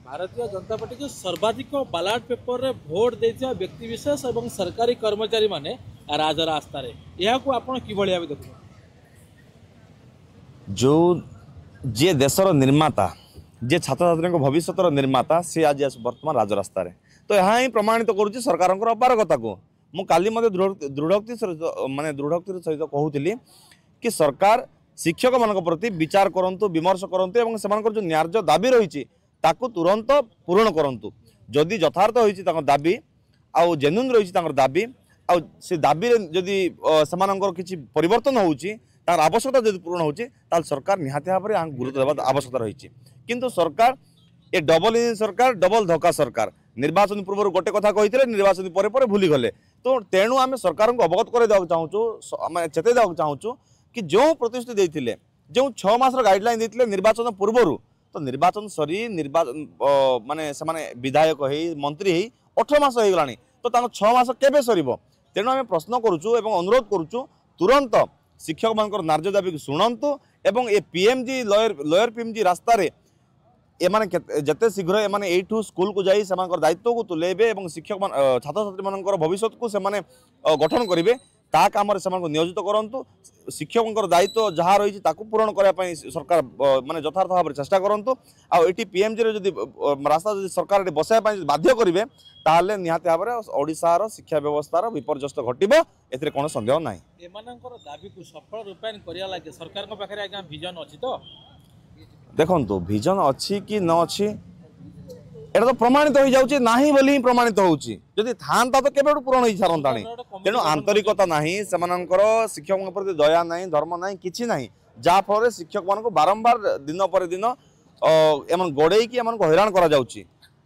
Bharatiya Janata party को सर्वाधिक ballot paper रे भोट देथिया व्यक्ति विशेष और सरकारी कर्मचारी माने राजर आस्था रे यहा को आपण कि भलिया देखु जो जे देशर निर्माता जे छात्र छात्री भविष्य निर्माता सी आज वर्तमान राजरास्ता रे तो यहाँ ही प्रमाणित करुच्ची सरकार अपारगता को मु काली दृढ़ोक्ति माने दृढ़ोक्ति सहित कहूली कि सरकार शिक्षक मान प्रति विचार करंतु विमर्श करंतु एवं सेमानकर जो न्याय्य दाबी रही ताकू तुरंत पूरण करंतु जदि यथार्थ होइछि तांकर दाबी आउ जेन्युइन रही दाबी आउ से दाबी जदि सेमानकर किछि परिवर्तन होउछि तार आवश्यकता जदि पूर्ण होउछि ताल सरकार निहाती भाव में गुरुत्व देवा आवश्यकता रही किंतु सरकार ए डबल इंजिन सरकार डबल धक्का सरकार निर्वाचन पूर्व गोटे कथा कही निर्वाचन पर भूली गले तो तेणु आम सरकार को अवगत कर चाहूँ चेत चाहूँ कि जो प्रतिश्रुति देते जो 6 मासर गाइडलाइन देते निर्वाचन पूर्व तो निर्वाचन सरी निर्वाचन माने से विधायक हो मंत्री हो 18 मास हो गला तो 6 मास केबे सरीब तेणु आम प्रश्न करुचु एवं अनुरोध करुचु तुरंत शिक्षक मान न्याय्य दाबी को शुणु एवं ए पीएमजी लोयर पीएमजी रास्तार एमाने जते शीघ्र एमाने एठू स्कूल को जाई सेमानकर दायित्व को तुलेबे एवं शिक्षक छात्र छात्री मानकर भविष्य को सेमाने गठन करेंगे ता काम से नियोजित करंतु शिक्षकों दायित्व जहाँ रही पूरण करने सरकार माने यथार्थ भाव में चेष्टा करंतु आ एटी पीएमजी रे जदि रास्ता जदि सरकार बसाया बाध्य करेंगे ताहले निहाती भाव में ओडिशार शिक्षा व्यवस्थार विपर्यस्त घटिबो एथिरे कोनो संदेह नाही एमानकर दाबी को सफल रूपायन करिया लागे सरकार को पाखरे आज्ञा विजन अछि तो देखो विजन अच्छी कि न अच्छी एटा तो प्रमाणित हो जाउची नाही बोली ही प्रमाणित होउची जदि थांता तो केबे पूरण हो सारंताणी तेणु आंतरिकता नाही सेमानकर शिक्षक प्रति दया नाही धर्म नाही किछि नाही जा फल शिक्षक मान को बारंबार दिन पर दिन एमन गोड़े कि एमन को हैरान करा जाउची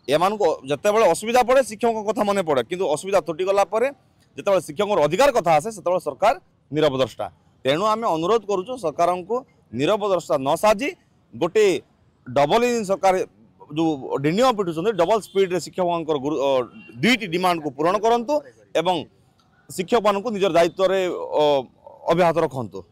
एमन को जतेबेले असुविधा पड़े शिक्षक कथा मने पड़े किंतु असुविधा तुटी गला परे जतेबेले शिक्षक अधिकार कथा आसे सेतेबेले सरकार निरवद्रष्टा तेणु आमे अनुरोध करूछु सरकार को निरवद्रष्टा न साजी गोटे डबल इंजिन सरकार जो डिनियो पिटुछन डबल स्पीड रे शिक्षक दुईटी डिमांड को पूरण करंतु एवं शिक्षक मान को निजर दायित्व रे अब्याहत रखंतु।